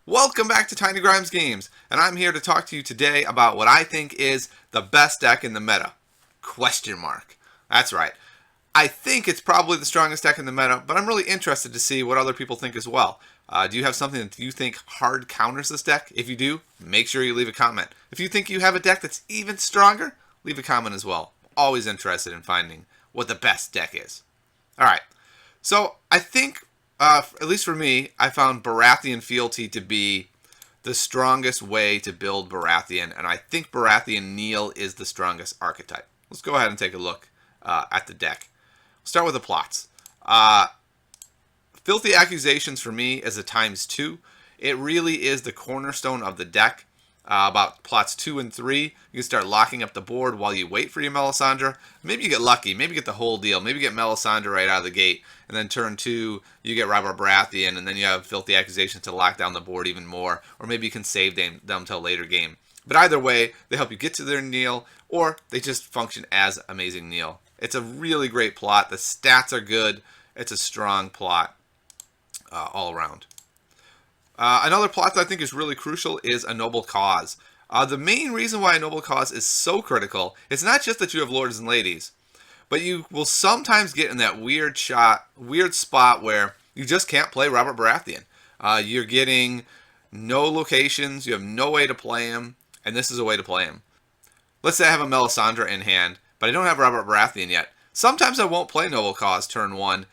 Welcome back to Tiny Grimes Games, and I'm here to talk to you today about what I think is the best deck in the meta. Question mark. That's right. I think it's probably the strongest deck in the meta, but I'm really interested to see what other people think as well. Do you have something that you think hard counters this deck? If you do, make sure you leave a comment. If you think you have a deck that's even stronger, leave a comment as well. Always interested in finding what the best deck is. Alright, so I think at least for me, I found Baratheon Fealty to be the strongest way to build Baratheon, and I think Baratheon Neil is the strongest archetype. Let's go ahead and take a look at the deck. We'll start with the plots. Filthy Accusations for me is a ×2. It really is the cornerstone of the deck. About plots 2 and 3, you can start locking up the board while you wait for your Melisandre. Maybe you get lucky, maybe you get the whole deal, maybe you get Melisandre right out of the gate, and then turn 2, you get Robert Baratheon, and then you have Filthy Accusations to lock down the board even more, or maybe you can save them till later game. But either way, they help you get to their Neil, or they just function as Amazing Neil. It's a really great plot, the stats are good, it's a strong plot all around. Another plot that I think is really crucial is A Noble Cause. The main reason why A Noble Cause is so critical is not just that you have lords and ladies, but you will sometimes get in that weird spot where you just can't play Robert Baratheon. You're getting no locations, you have no way to play him, and this is a way to play him. Let's say I have a Melisandre in hand, but I don't have Robert Baratheon yet. Sometimes I won't play Noble Cause turn 1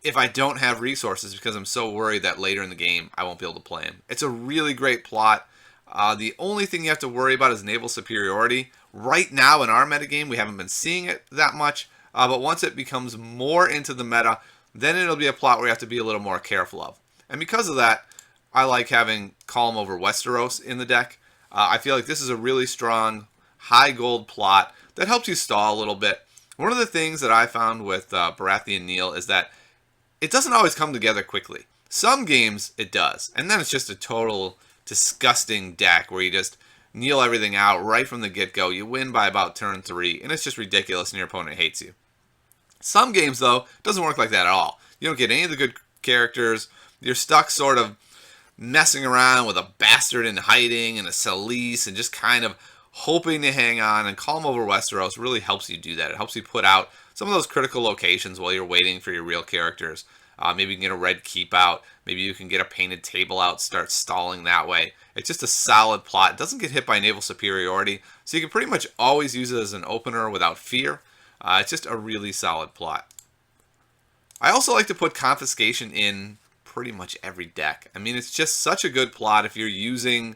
if I don't have resources because I'm so worried that later in the game I won't be able to play him. It's a really great plot. The only thing you have to worry about is naval superiority. Right now in our metagame we haven't been seeing it that much, but once it becomes more into the meta, then it'll be a plot where you have to be a little more careful of. And because of that, I like having Calm over Westeros in the deck. I feel like this is a really strong, high gold plot that helps you stall a little bit. One of the things that I found with Baratheon Neil is that it doesn't always come together quickly. Some games it does, and then it's just a total disgusting deck where you just kneel everything out right from the get-go. You win by about turn 3, and it's just ridiculous and your opponent hates you. Some games, though, it doesn't work like that at all. You don't get any of the good characters. You're stuck sort of messing around with a bastard in hiding and a Selyse and just kind of hoping to hang on, and Calm over Westeros really helps you do that. It helps you put out some of those critical locations while you're waiting for your real characters. Maybe you can get a red keep out. Maybe you can get a painted table out, start stalling that way. It's just a solid plot. It doesn't get hit by naval superiority, so you can pretty much always use it as an opener without fear. It's just a really solid plot. I also like to put Confiscation in pretty much every deck. I mean, it's just such a good plot if you're using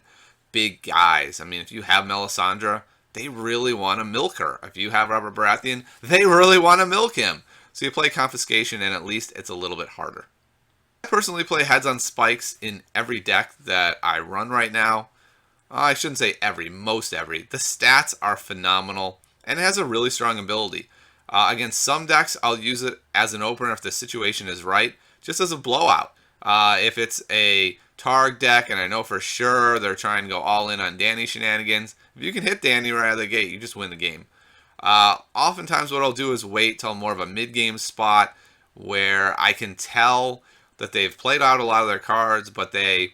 big guys. I mean, if you have Melisandre, they really want to milk her. If you have Robert Baratheon, they really want to milk him. So you play Confiscation, and at least it's a little bit harder. I personally play Heads on Spikes in every deck that I run right now. I shouldn't say every, most every. The stats are phenomenal, and it has a really strong ability. Against some decks, I'll use it as an opener if the situation is right, just as a blowout. If it's a Targ deck, and I know for sure they're trying to go all in on Dany shenanigans, if you can hit Dany right out of the gate, you just win the game. Oftentimes what I'll do is wait till more of a mid-game spot where I can tell that they've played out a lot of their cards, but they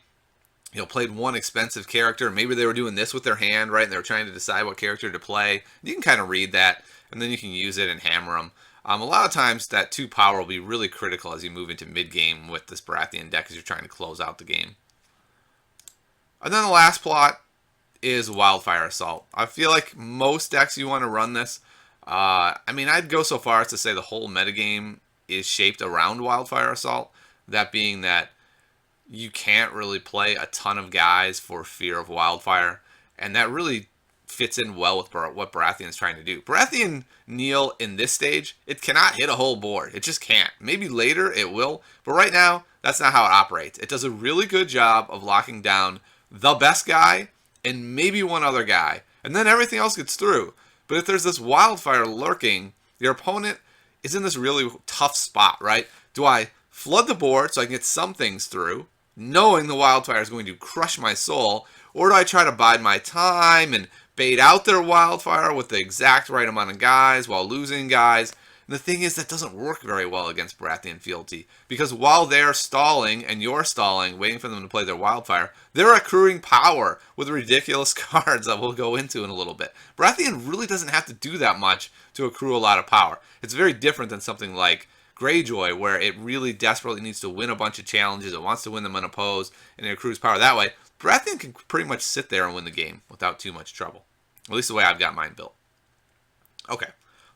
played one expensive character. Maybe they were doing this with their hand, right, and they were trying to decide what character to play. You can kind of read that, and then you can use it and hammer them. A lot of times that 2 power will be really critical as you move into mid-game with this Baratheon deck as you're trying to close out the game. And then the last plot is Wildfire Assault. I feel like most decks you want to run this. I mean, I'd go so far as to say the whole metagame is shaped around Wildfire Assault. That being that you can't really play a ton of guys for fear of Wildfire, and that really fits in well with what Baratheon is trying to do. Baratheon Neil in this stage, it cannot hit a whole board. It just can't. Maybe later it will, but right now, that's not how it operates. It does a really good job of locking down the best guy and maybe one other guy, and then everything else gets through. But if there's this Wildfire lurking, your opponent is in this really tough spot, right? Do I flood the board so I can get some things through, knowing the Wildfire is going to crush my soul, or do I try to bide my time and bait out their Wildfire with the exact right amount of guys while losing guys? And the thing is, that doesn't work very well against Baratheon Fealty, because while they're stalling and you're stalling, waiting for them to play their wildfire, they're accruing power with ridiculous cards that we'll go into in a little bit. Baratheon really doesn't have to do that much to accrue a lot of power. It's very different than something like Greyjoy, where it really desperately needs to win a bunch of challenges, it wants to win them unopposed, and it accrues power that way. Baratheon can pretty much sit there and win the game without too much trouble. At least the way I've got mine built. Okay,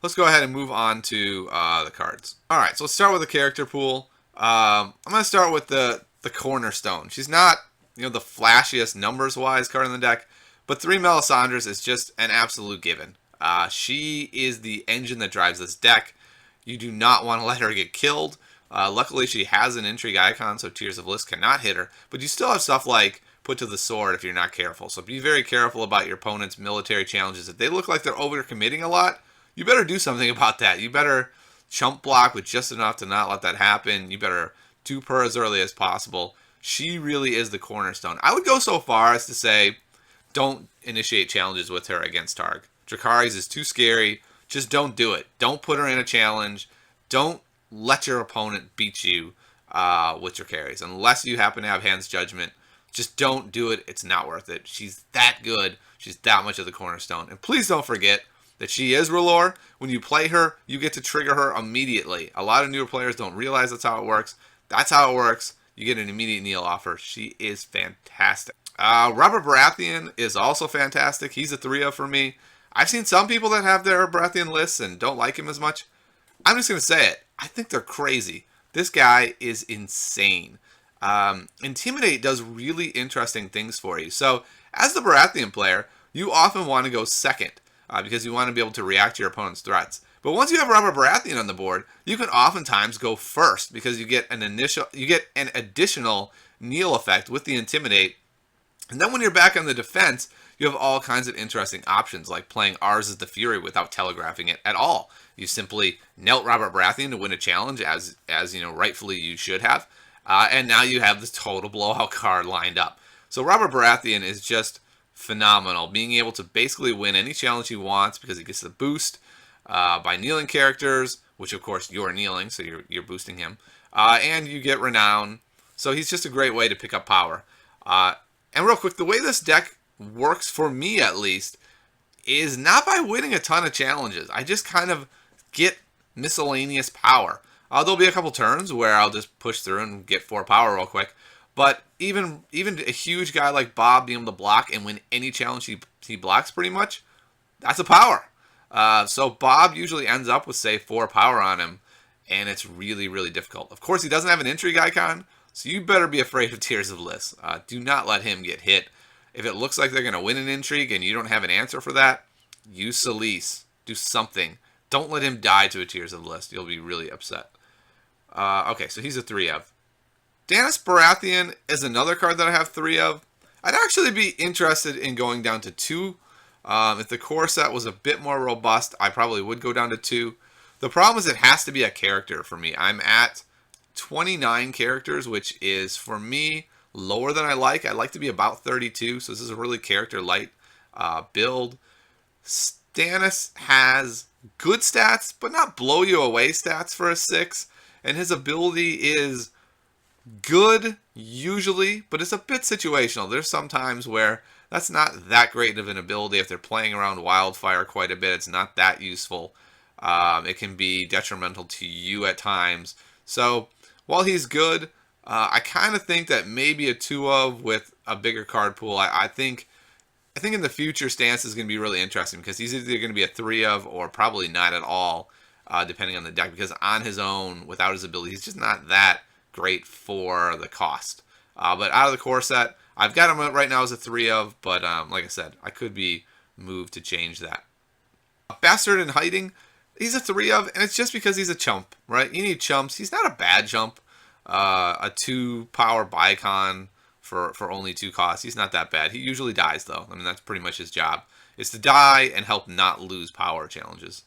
let's go ahead and move on to the cards. Alright, so let's start with the character pool. I'm going to start with the cornerstone. She's not, the flashiest numbers-wise card in the deck, but 3 Melisandres is just an absolute given. She is the engine that drives this deck. You do not want to let her get killed. Luckily, she has an intrigue icon, so Tears of Lys cannot hit her. But you still have stuff like Put to the Sword if you're not careful. So be very careful about your opponent's military challenges. If they look like they're overcommitting a lot, you better do something about that. You better chump block with just enough to not let that happen. You better 2-per as early as possible. She really is the cornerstone. I would go so far as to say, don't initiate challenges with her against Targ. Dracarys is too scary. Just don't do it. Don't put her in a challenge. Don't let your opponent beat you with Dracarys. Unless you happen to have Hand's Judgment, just don't do it. It's not worth it. She's that good. She's that much of the cornerstone. And please don't forget that she is R'hllor. When you play her, you get to trigger her immediately. A lot of newer players don't realize that's how it works. That's how it works. You get an immediate kneel off her. She is fantastic. Robert Baratheon is also fantastic. He's a 3-of for me. I've seen some people that have their Baratheon lists and don't like him as much. I'm just going to say it. I think they're crazy. This guy is insane. Intimidate does really interesting things for you. So, as the Baratheon player, you often want to go second because you want to be able to react to your opponent's threats. But once you have Robert Baratheon on the board, you can oftentimes go first because you get an additional kneel effect with the Intimidate. And then when you're back on the defense, you have all kinds of interesting options, like playing Ours is the Fury without telegraphing it at all. You simply knelt Robert Baratheon to win a challenge, as rightfully you should have. And now you have this total blowout card lined up. So Robert Baratheon is just phenomenal, being able to basically win any challenge he wants because he gets the boost by kneeling characters, which of course you're kneeling, so you're boosting him, and you get renown. So he's just a great way to pick up power. And real quick, the way this deck works, for me at least, is not by winning a ton of challenges. I just kind of get miscellaneous power. There'll be a couple turns where I'll just push through and get 4 power real quick. But even a huge guy like Bob being able to block and win any challenge he blocks pretty much, that's a power. So Bob usually ends up with, say, 4 power on him, and it's really, really difficult. Of course, he doesn't have an intrigue icon, so you better be afraid of Tears of Lys. Do not let him get hit. If it looks like they're going to win an intrigue and you don't have an answer for that, use Selyse. Do something. Don't let him die to a Tears of Lys. You'll be really upset. Okay, so he's a 3-of. Stannis Baratheon is another card that I have 3 of. I'd actually be interested in going down to 2. If the core set was a bit more robust, I probably would go down to 2. The problem is it has to be a character for me. I'm at 29 characters, which is, for me, lower than I like. I'd like to be about 32, so this is a really character-light build. Stannis has good stats, but not blow-you-away stats for a 6. And his ability is good, usually, but it's a bit situational. There's some times where that's not that great of an ability. If they're playing around Wildfire quite a bit, it's not that useful. It can be detrimental to you at times. So, while he's good, I kind of think that maybe a 2-of with a bigger card pool. I think in the future, Stance is going to be really interesting because he's either going to be a 3-of or probably not at all, depending on the deck. Because on his own, without his ability, he's just not that great for the cost. But out of the core set, I've got him right now as a 3-of, but like I said, I could be moved to change that. Bastard in Hiding, he's a 3-of, and it's just because he's a chump, right? You need chumps. He's not a bad chump. A 2-power Bicon for only 2 costs. He's not that bad. He usually dies, though. I mean, that's pretty much his job, is to die and help not lose power challenges.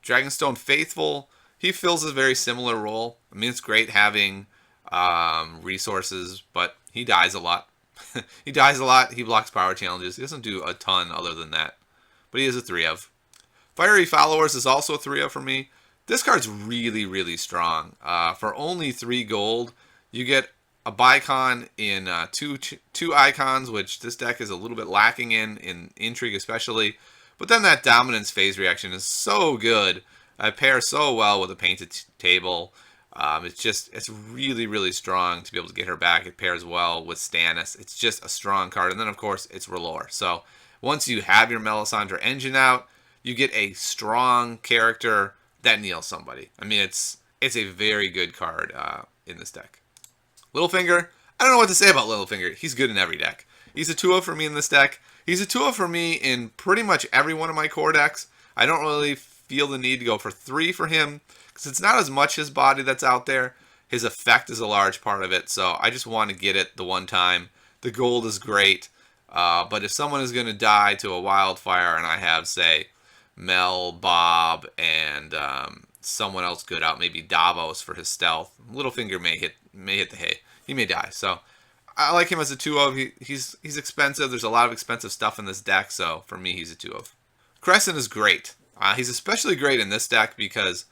Dragonstone Faithful, he fills a very similar role. I mean, it's great having resources, but he dies a lot. He dies a lot. He blocks power challenges. He doesn't do a ton other than that. But he is a 3-of. Fiery Followers is also a 3-of for me. This card's really, really strong. For only 3 gold, you get a Bicon in two icons, which this deck is a little bit lacking in Intrigue especially. But then that Dominance phase reaction is so good. It pairs so well with a Painted Table. It's really, really strong to be able to get her back. It pairs well with Stannis. It's just a strong card. And then, of course, it's R'hllor. So once you have your Melisandre engine out, you get a strong character that kneels somebody. I mean, it's a very good card in this deck. Littlefinger, I don't know what to say about Littlefinger. He's good in every deck. He's a 2-0 for me in this deck. He's a 2-0 for me in pretty much every one of my core decks. I don't really feel the need to go for 3 for him because it's not as much his body that's out there. His effect is a large part of it, so I just want to get it the one time. The gold is great, but if someone is going to die to a wildfire and I have, say, Mel, Bob, and someone else good out, maybe Davos for his stealth, Littlefinger may hit the hay. He may die. So I like him as a 2-0. He's expensive. There's a lot of expensive stuff in this deck, so for me, he's a 2-0. Crescent is great. He's especially great in this deck because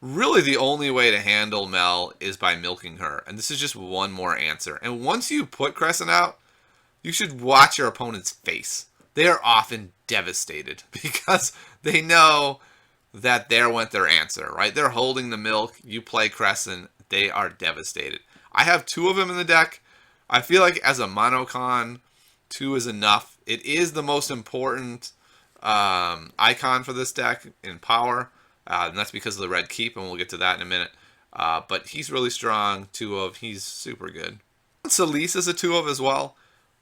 really the only way to handle Mel is by milking her, and this is just one more answer. And once you put Crescent out, you should watch your opponent's face. They are often devastated because they know that there went their answer, right? They're holding the milk. You play Crescent, they are devastated. I have 2 of them in the deck. I feel like as a monocon, 2 is enough. It is the most important icon for this deck in power, and that's because of the red keep, and we'll get to that in a minute. But he's really strong, 2-of. He's super good. Celise is a 2-of as well.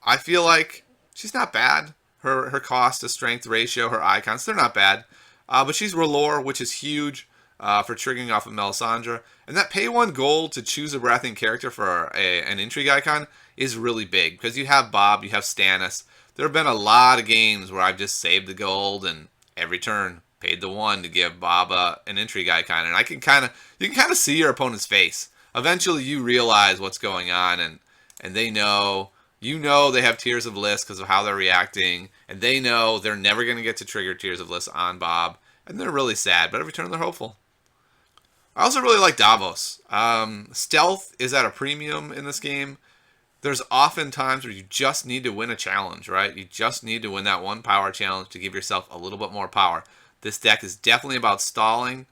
I feel like she's not bad. Her cost to strength ratio, her icons, they're not bad. But she's R'hllor, which is huge for triggering off of Melisandre. And that pay 1 gold to choose a Baratheon character for an Intrigue icon is really big. Because you have Bob, you have Stannis. There have been a lot of games where I've just saved the gold and every turn paid the 1 to give Bob an Intrigue icon. And you can kind of see your opponent's face. Eventually you realize what's going on and they know. You know they have Tears of Lys because of how they're reacting, and they know they're never going to get to trigger Tears of Lys on Bob, and they're really sad, but every turn they're hopeful. I also really like Davos. Stealth is at a premium in this game. There's often times where you just need to win a challenge, right? You just need to win that 1 power challenge to give yourself a little bit more power. This deck is definitely about stalling,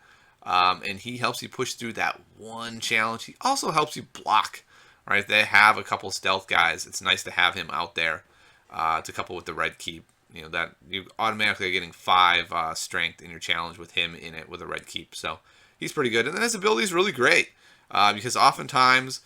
and he helps you push through that 1 challenge. He also helps you block. Right, they have a couple stealth guys. It's nice to have him out there to couple with the red keep. You know that you automatically are getting 5 strength in your challenge with him in it with a red keep. So he's pretty good, and then his ability is really great because oftentimes,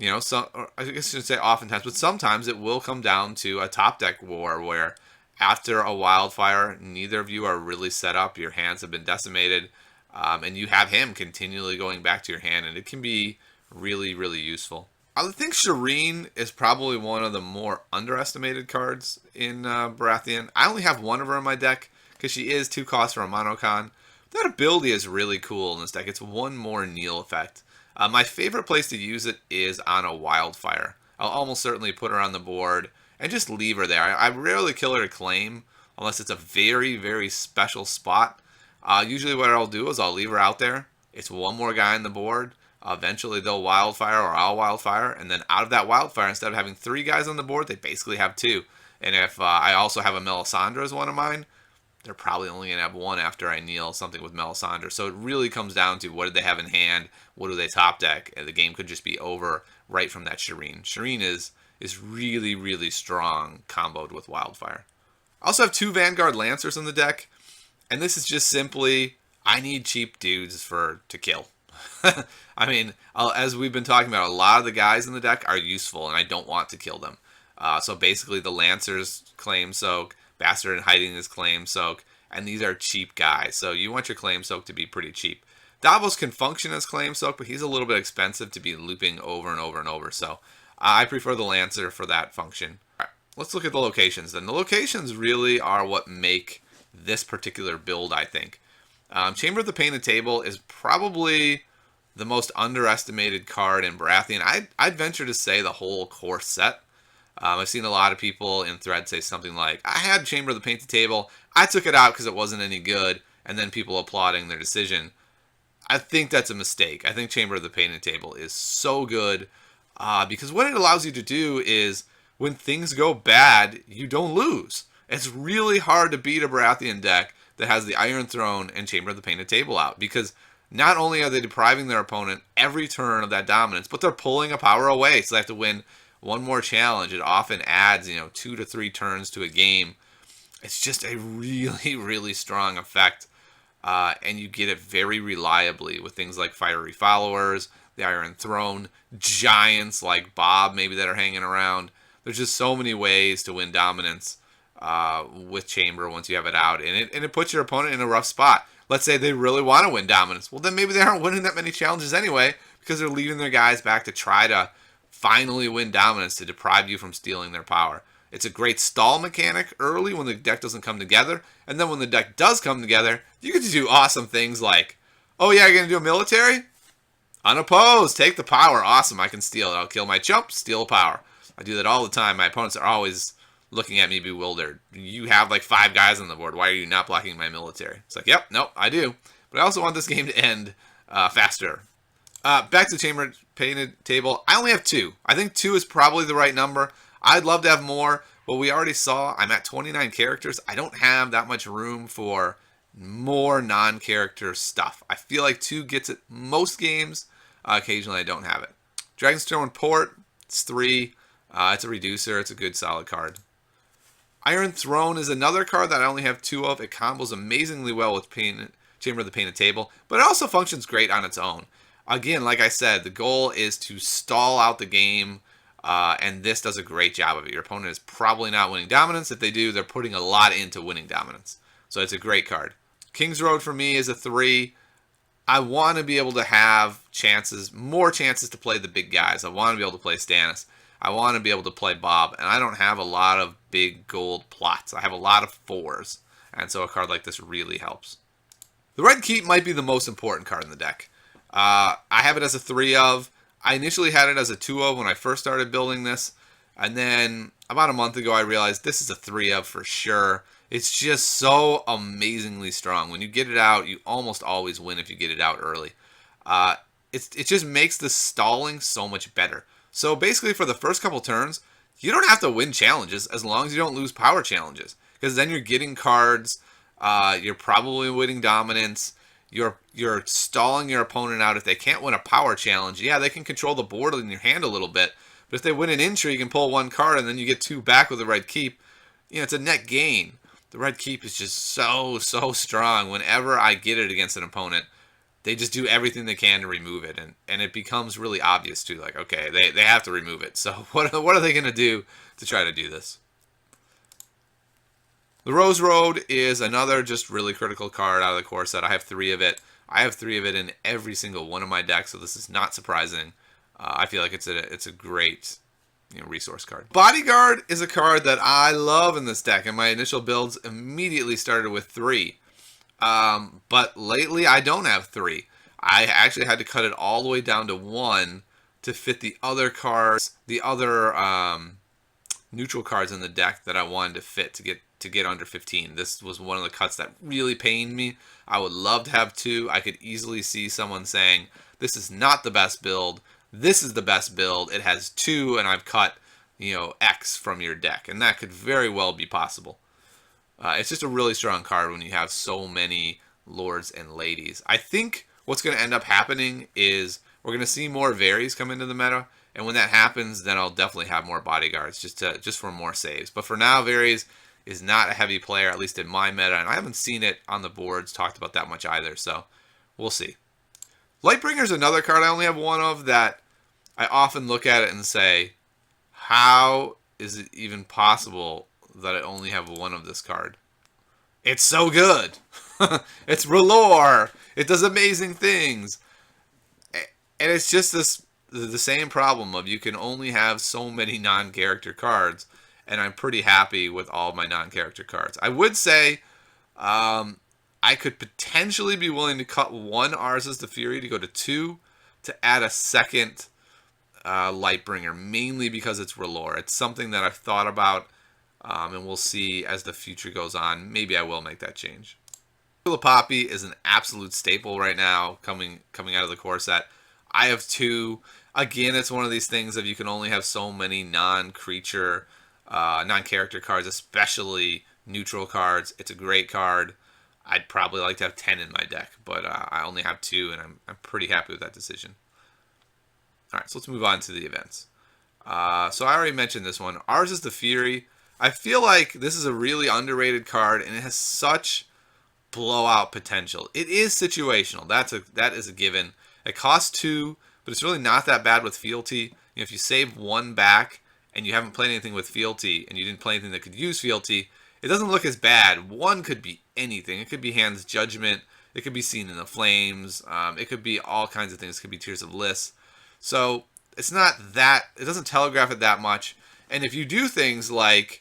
I guess I shouldn't say oftentimes, but sometimes it will come down to a top deck war where after a wildfire, neither of you are really set up. Your hands have been decimated, and you have him continually going back to your hand, and it can be really, really useful. I think Shireen is probably one of the more underestimated cards in Baratheon. I only have 1 of her in my deck because she is 2 costs for a monocon. That ability is really cool in this deck. It's 1 more kneel effect. My favorite place to use it is on a wildfire. I'll almost certainly put her on the board and just leave her there. I rarely kill her to claim unless it's a very, very special spot. Usually what I'll do is I'll leave her out there. It's 1 more guy on the board. Eventually they'll wildfire or I'll wildfire, and then out of that wildfire, instead of having 3 guys on the board, they basically have 2. And if I also have a Melisandre as one of mine, they're probably only going to have 1 after I kneel something with Melisandre. So it really comes down to what did they have in hand, what do they top deck, and the game could just be over right from that Shireen. Shireen is really, really strong comboed with wildfire. I also have 2 Vanguard Lancers in the deck, and this is just simply, I need cheap dudes to kill. I mean, as we've been talking about, a lot of the guys in the deck are useful, and I don't want to kill them. So basically, the Lancers claim soak, Bastard in Hiding is claim soak, and these are cheap guys. So you want your claim soak to be pretty cheap. Davos can function as claim soak, but he's a little bit expensive to be looping over and over and over. So I prefer the Lancer for that function. All right, let's look at the locations then. The locations really are what make this particular build, I think. Chamber of the Painted Table is probably the most underestimated card in Baratheon. I'd venture to say the whole core set. I've seen a lot of people in threads say something like, I had Chamber of the Painted Table, I took it out because it wasn't any good, and then people applauding their decision. I think that's a mistake. I think Chamber of the Painted Table is so good because what it allows you to do is when things go bad, you don't lose. It's really hard to beat a Baratheon deck that has the Iron Throne and Chamber of the Painted Table out because not only are they depriving their opponent every turn of that dominance, but they're pulling a power away, so they have to win one more challenge. It often adds, 2 to 3 turns to a game. It's just a really, really strong effect, and you get it very reliably with things like Fiery Followers, the Iron Throne, giants like Bob maybe that are hanging around. There's just so many ways to win dominance with Chamber once you have it out, and it puts your opponent in a rough spot. Let's say they really want to win dominance. Well, then maybe they aren't winning that many challenges anyway because they're leaving their guys back to try to finally win dominance to deprive you from stealing their power. It's a great stall mechanic early when the deck doesn't come together, and then when the deck does come together, you get to do awesome things like, oh yeah, you're going to do a military? Unopposed, take the power, awesome, I can steal it. I'll kill my chump, steal power. I do that all the time. My opponents are always looking at me bewildered. You have like 5 guys on the board. Why are you not blocking my military? It's like, yep, nope, I do. But I also want this game to end faster. Back to the Chamber Painted Table. I only have 2. I think 2 is probably the right number. I'd love to have more, but we already saw I'm at 29 characters. I don't have that much room for more non-character stuff. I feel like 2 gets it most games. Occasionally I don't have it. Dragonstone Port, it's 3. It's a reducer. It's a good solid card. Iron Throne is another card that I only have 2 of. It combos amazingly well with Chamber of the Painted Table, but it also functions great on its own. Again, like I said, the goal is to stall out the game, and this does a great job of it. Your opponent is probably not winning dominance. If they do, they're putting a lot into winning dominance. So it's a great card. King's Road for me is a 3. I want to be able to have more chances to play the big guys. I want to be able to play Stannis. I want to be able to play Bob, and I don't have a lot of big gold plots. I have a lot of 4s, and so a card like this really helps. The Red Keep might be the most important card in the deck. I have it as a 3 of. I initially had it as a 2 of when I first started building this, and then about a month ago I realized this is a 3 of for sure. It's just so amazingly strong. When you get it out, you almost always win if you get it out early. It just makes the stalling so much better. So basically for the first couple turns, you don't have to win challenges as long as you don't lose power challenges. Because then you're getting cards, you're probably winning dominance, you're stalling your opponent out if they can't win a power challenge. Yeah, they can control the board in your hand a little bit, but if they win an intrigue and pull 1 card and then you get 2 back with the Red Keep, it's a net gain. The Red Keep is just so strong. Whenever I get it against an opponent, they just do everything they can to remove it, and it becomes really obvious too. Like, okay, they have to remove it. So what are they going to do to try to do this? The Rose Road is another just really critical card out of the core set. I have 3 of it. I have 3 of it in every single one of my decks, so this is not surprising. I feel like it's a great resource card. Bodyguard is a card that I love in this deck, and my initial builds immediately started with 3. But lately I don't have 3. I actually had to cut it all the way down to 1 to fit the other cards, the other neutral cards in the deck that I wanted to fit to get under 15. This was one of the cuts that really pained me. I would love to have 2. I could easily see someone saying, this is not the best build. This is the best build. It has 2, and I've cut, X from your deck. And that could very well be possible. It's just a really strong card when you have so many lords and ladies. I think what's going to end up happening is we're going to see more Varys come into the meta. And when that happens, then I'll definitely have more bodyguards just for more saves. But for now, Varys is not a heavy player, at least in my meta. And I haven't seen it on the boards talked about that much either. So we'll see. Lightbringer is another card I only have 1 of that I often look at it and say, how is it even possible that I only have 1 of this card? It's so good. It's R'hllor. It does amazing things. And it's just the same problem of you can only have so many non-character cards, and I'm pretty happy with all of my non-character cards. I would say I could potentially be willing to cut 1 Arses to Fury to go to 2 to add a second Lightbringer, mainly because it's R'hllor. It's something that I've thought about, and we'll see as the future goes on. Maybe I will make that change. Poppy is an absolute staple right now, coming out of the core set. I have two. Again, it's one of these things of you can only have so many non-creature, non-character cards, especially neutral cards. It's a great card. I'd probably like to have 10 in my deck, but I only have two, and I'm pretty happy with that decision. All right, so let's move on to the events. So I already mentioned this one. Ours is the Fury. I feel like this is a really underrated card, and it has such blowout potential. It is situational. That is a given. It costs 2, but it's really not that bad with Fealty. If you save 1 back and you haven't played anything with Fealty and you didn't play anything that could use Fealty, it doesn't look as bad. 1 could be anything. It could be Hand's Judgment. It could be Seen in the Flames. It could be all kinds of things. It could be Tears of Lys. So it's not that, it doesn't telegraph it that much. And if you do things like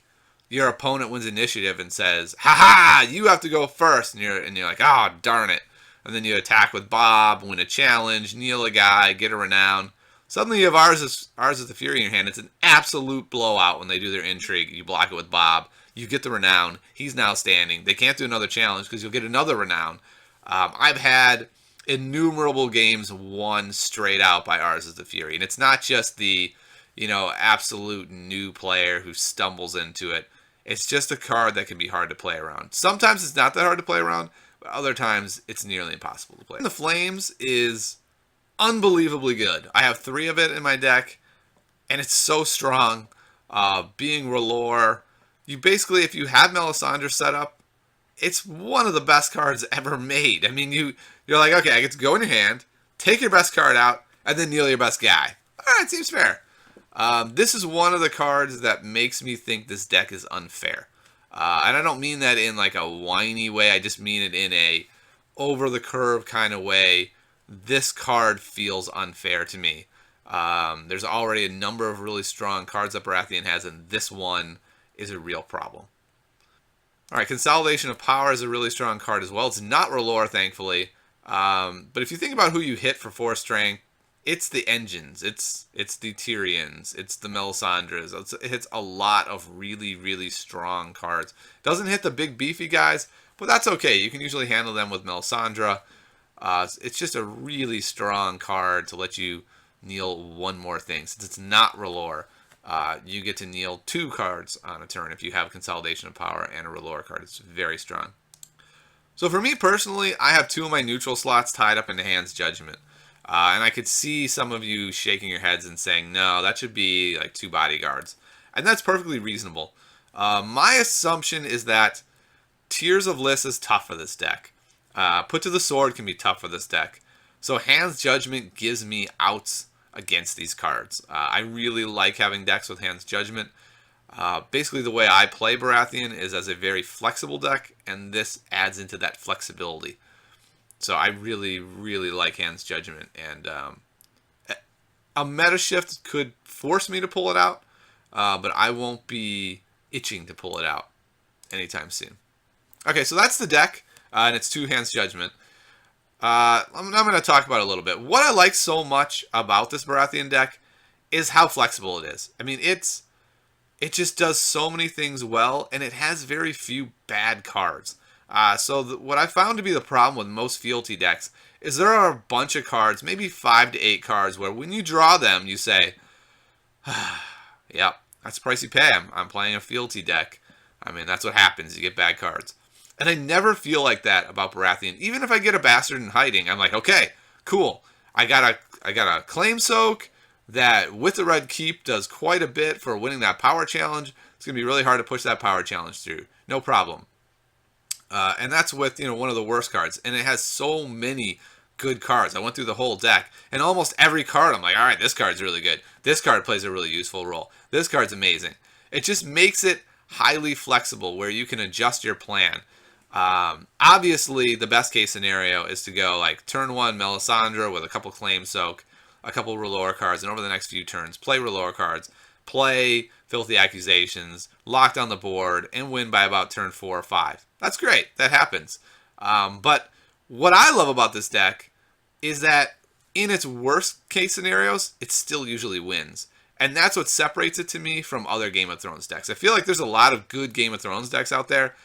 your opponent wins initiative and says, "Ha you have to go first," and you're like, "Oh, darn it." And then you attack with Bob, win a challenge, kneel a guy, get a renown. Suddenly you have ours is the Fury in your hand. It's an absolute blowout when they do their intrigue. You block it with Bob. You get the renown. He's now standing. They can't do another challenge because you'll get another renown. I've had innumerable games won straight out by ours is the Fury. And it's not just the, absolute new player who stumbles into it. It's just a card that can be hard to play around. Sometimes it's not that hard to play around, but other times it's nearly impossible to play. The Flames is unbelievably good. I have 3 of it in my deck, and it's so strong. Being R'hllor, you basically, if you have Melisandre set up, it's one of the best cards ever made. I mean, you're like, okay, I get to go in your hand, take your best card out, and then kneel your best guy. All right, seems fair. This is one of the cards that makes me think this deck is unfair. And I don't mean that in like a whiny way. I just mean it in a over-the-curve kind of way. This card feels unfair to me. There's already a number of really strong cards that Baratheon has, and this one is a real problem. All right, Consolidation of Power is a really strong card as well. It's not R'hllor, thankfully. But if you think about who you hit for 4 strength, it's the engines, it's the Tyrions, it's the Melisandres. It hits a lot of really, really strong cards. Doesn't hit the big beefy guys, but that's okay. You can usually handle them with Melisandre. It's just a really strong card to let you kneel 1 more thing. Since it's not R'hllor, you get to kneel 2 cards on a turn if you have Consolidation of Power and a R'hllor card. It's very strong. So for me personally, I have 2 of my neutral slots tied up into Hand's Judgment. And I could see some of you shaking your heads and saying, no, that should be like 2 bodyguards. And that's perfectly reasonable. My assumption is that Tears of Lys is tough for this deck. Put to the Sword can be tough for this deck. So Hand's Judgment gives me outs against these cards. I really like having decks with Hand's Judgment. Basically the way I play Baratheon is as a very flexible deck, and this adds into that flexibility. So I really, really like Hand's Judgment, and a meta shift could force me to pull it out, but I won't be itching to pull it out anytime soon. Okay, so that's the deck, and it's 2 Hand's Judgment. I'm going to talk about it a little bit. What I like so much about this Baratheon deck is how flexible it is. I mean, it just does so many things well, and it has very few bad cards. What I found to be the problem with most Fealty decks is there are a bunch of cards, maybe 5 to 8 cards, where when you draw them, you say, yep, that's the price you pay. I'm playing a Fealty deck. I mean, that's what happens. You get bad cards. And I never feel like that about Baratheon. Even if I get a Bastard in Hiding, I'm like, okay, cool. I got a Claim Soak that with the Red Keep does quite a bit for winning that power challenge. It's going to be really hard to push that power challenge through. No problem. And that's with, one of the worst cards. And it has so many good cards. I went through the whole deck. And almost every card, I'm like, all right, this card's really good. This card plays a really useful role. This card's amazing. It just makes it highly flexible where you can adjust your plan. Obviously, the best case scenario is to go like turn 1 Melisandre with a couple Claim Soak, a couple R'hllor cards, and over the next few turns, play R'hllor cards, play Filthy Accusations, lock down the board, and win by about turn 4 or 5. That's great. That happens. But what I love about this deck is that in its worst case scenarios, it still usually wins. And that's what separates it to me from other Game of Thrones decks. I feel like there's a lot of good Game of Thrones decks out there.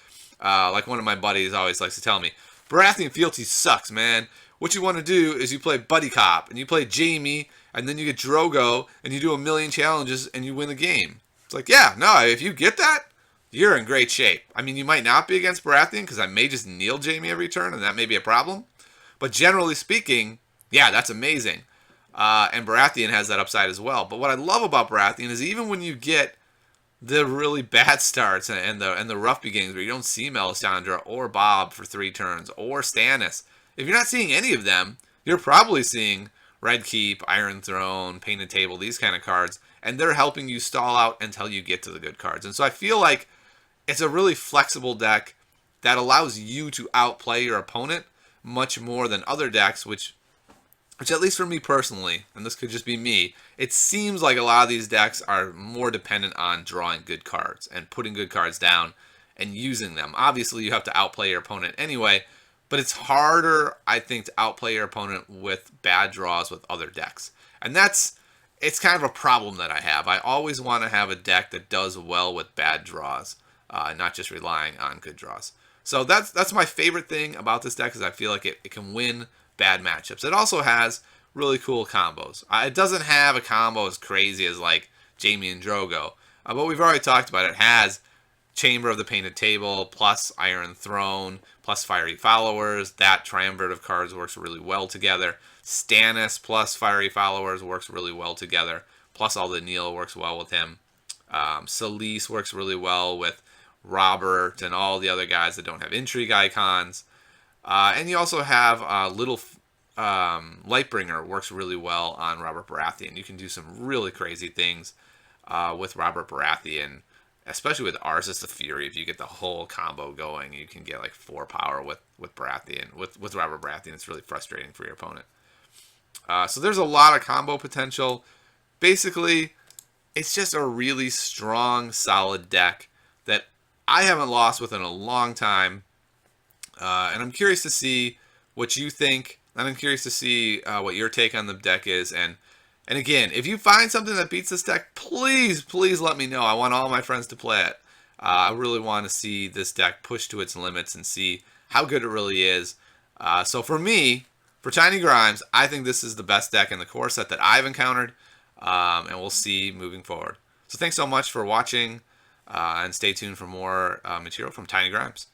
Like one of my buddies always likes to tell me, Baratheon Fealty sucks, man. What you want to do is you play Buddy Cop, and you play Jamie, and then you get Drogo, and you do a million challenges, and you win the game. It's like, yeah, no, if you get that, you're in great shape. I mean, you might not be against Baratheon, because I may just kneel Jamie every turn, and that may be a problem. But generally speaking, yeah, that's amazing. And Baratheon has that upside as well. But what I love about Baratheon is even when you get the really bad starts and the rough beginnings where you don't see Melisandre or Bob for 3 turns or Stannis, if you're not seeing any of them, you're probably seeing Red Keep, Iron Throne, Painted Table, these kind of cards, and they're helping you stall out until you get to the good cards. And so I feel like it's a really flexible deck that allows you to outplay your opponent much more than other decks, which at least for me personally, and this could just be me, it seems like a lot of these decks are more dependent on drawing good cards and putting good cards down and using them. Obviously, you have to outplay your opponent anyway, but it's harder, I think, to outplay your opponent with bad draws with other decks. And it's kind of a problem that I have. I always want to have a deck that does well with bad draws, not just relying on good draws. So that's my favorite thing about this deck, is I feel like it can win bad matchups. It also has really cool combos. It doesn't have a combo as crazy as like Jamie and Drogo, but we've already talked about it. It has Chamber of the Painted Table plus Iron Throne plus Fiery Followers. That triumvirate of cards works really well together. Stannis plus Fiery Followers works really well together. Plus all the Neil works well with him. Selyse works really well with Robert and all the other guys that don't have intrigue icons. And you also have Little Lightbringer works really well on Robert Baratheon. You can do some really crazy things with Robert Baratheon, especially with Arsus the Fury. If you get the whole combo going, you can get like 4 power with Baratheon. With Robert Baratheon, it's really frustrating for your opponent. So there's a lot of combo potential. Basically, it's just a really strong, solid deck that I haven't lost with in a long time. And I'm curious to see what you think, and I'm curious to see what your take on the deck is. And again, if you find something that beats this deck, please let me know. I want all my friends to play it. I really want to see this deck push to its limits and see how good it really is. So for me, for Tiny Grimes, I think this is the best deck in the core set that I've encountered, and we'll see moving forward. So thanks so much for watching, and stay tuned for more material from Tiny Grimes.